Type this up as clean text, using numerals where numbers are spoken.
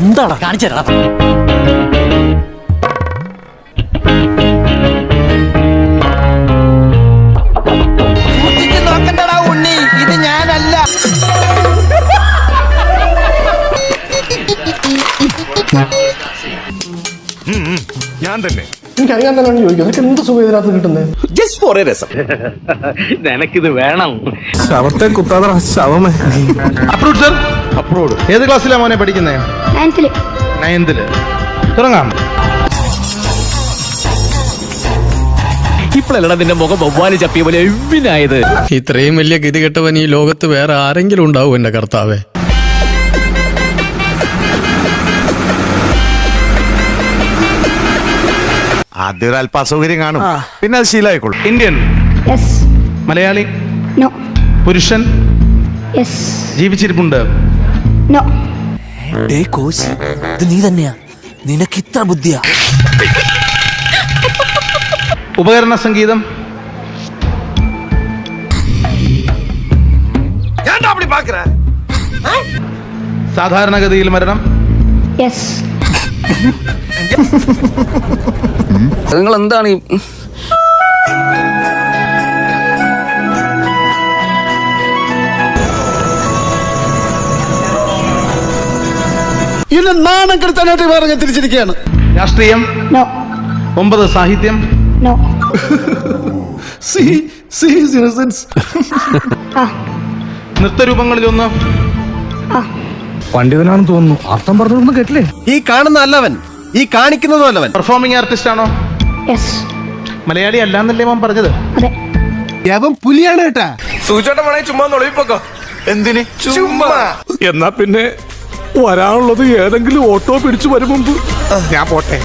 എന്താടാ കാണിച്ചേരാ? നോക്കണ്ടടാ ഉണ്ണി, ഇത് ഞാനല്ല. ഞാൻ തന്നെ. എനിക്കറിയാൻ തന്നെയാണ് ചോദിക്കുന്നത്. നിനക്ക് എന്ത് സുഖം ഇതിനകത്ത് കിട്ടുന്നത്? ജസ്റ്റ് ഫോർ എ രസം. നിനക്കിത് വേണം. ശവത്തെ കുത്താതെ ശവമേ. Approve sir. അപ്രൂവ്. ഏത് ക്ലാസ്സിലാ മോനെ പഠിക്കുന്നേ? 9th. തുടങ്ങാം. ഇപ്പോഴല്ലടാ നിന്റെ മുഖം വവ്വാല് ചപ്പിയ പോലെ എവിനായത്. ഇത്രയും വലിയ ഗതികെട്ടവൻ ഈ ലോകത്ത് വേറെ ആരെങ്കിലും ഉണ്ടാവും എന്റെ കർത്താവേ? ആദ്യം ഒരു അല്പ അസൗകര്യം കാണും, പിന്നെ അത് ശീലമായിക്കോളും. ഇന്ത്യൻ, മലയാളി, പുരുഷൻ, ജീവിച്ചിരിപ്പുണ്ട്. ഇത് നീ തന്നെയാ? നിനക്ക് ഇത്ര ബുദ്ധിയാ? ഉപകരണ സംഗീതം, സാധാരണഗതിയിൽ മരണം, നിങ്ങൾ എന്താണ് ഇതിന്റെ നാണം കെടുത്താനായിട്ട് വേറെ ഞാൻ തിരിച്ചിരിക്കുകയാണ്. രാഷ്ട്രീയം, 9 സാഹിത്യം, നൃത്തരൂപങ്ങളിലൊന്ന്. പണ്ഡിതനാണെന്ന് തോന്നുന്നു. അർത്ഥം പറഞ്ഞൊന്നും കേട്ടില്ലേ? ഈ കാണുന്ന അല്ലവൻ, ഈ കാണിക്കുന്നതും അല്ലവൻ. പെർഫോമിംഗ് ആർട്ടിസ്റ്റ് ആണോ? മലയാളി അല്ലാന്നല്ലേ മോൻ പറഞ്ഞത്? യവൻ പുലിയാണ് കേട്ടാ. എന്തിന്? ചുമ്മാ. എന്നാ പിന്നെ വരാനുള്ളത് ഏതെങ്കിലും ഓട്ടോ പിടിച്ചു വരും മുമ്പ് ഞാൻ പോട്ടെ.